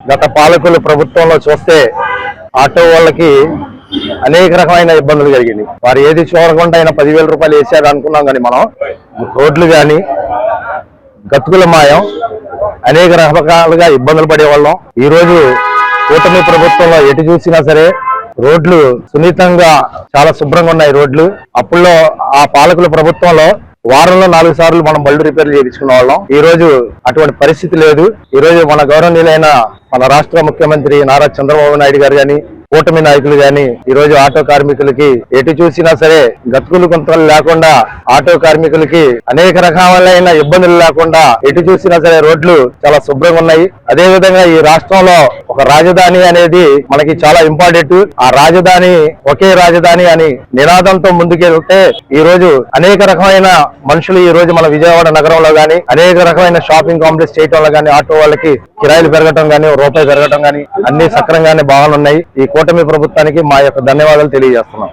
గత పాలకులు ప్రభుత్వంలో చూస్తే ఆటో వాళ్ళకి అనేక రకమైన ఇబ్బందులు జరిగింది. వారు ఏది చూడకుండా అయినా 10,000 రూపాయలు వేసారు అనుకున్నాం, కానీ మనం రోడ్లు కానీ గతుకుల మాయం అనేక రకాలుగా ఇబ్బందులు పడేవాళ్ళం. ఈ రోజు కూటమి ప్రభుత్వంలో ఎటు చూసినా సరే రోడ్లు సున్నితంగా చాలా శుభ్రంగా ఉన్నాయి రోడ్లు. అప్పుల్లో ఆ పాలకుల ప్రభుత్వంలో వారంలో 4 సార్లు మనం బళ్ళు రిపేర్లు చేయించుకునే వాళ్ళం. ఈ రోజు అటువంటి పరిస్థితి లేదు. ఈ రోజు మన గౌరవనీయులైన మన రాష్ట్ర ముఖ్యమంత్రి నారా చంద్రబాబు నాయుడు గారు గాని, కూటమి నాయకులు గాని ఈ రోజు ఆటో కార్మికులకి ఎటు చూసినా సరే గతుకులు గుంతలు లేకుండా, ఆటో కార్మికులకి అనేక రకాలైన ఇబ్బందులు లేకుండా ఎటు చూసినా సరే రోడ్లు చాలా శుభ్రంగా ఉన్నాయి. అదే విధంగా ఈ రాష్ట్రంలో ఒక రాజధాని అనేది మనకి చాలా ఇంపార్టెంట్. ఆ రాజధాని ఒకే రాజధాని అని నినాదంతో ముందుకెళ్తే ఈ రోజు అనేక రకమైన మనుషులు ఈ రోజు మన విజయవాడ నగరంలో గాని అనేక రకమైన షాపింగ్ కాంప్లెక్స్ చేయటంలో గానీ, ఆటో వాళ్ళకి కిరాయిలు పెరగటం గానీ, రూపాయి పెరగటం గానీ అన్ని సక్రంగానే బాగానున్నాయి. ఈ కూటమి ప్రభుత్వానికి మా యొక్క ధన్యవాదాలు తెలియజేస్తున్నాం.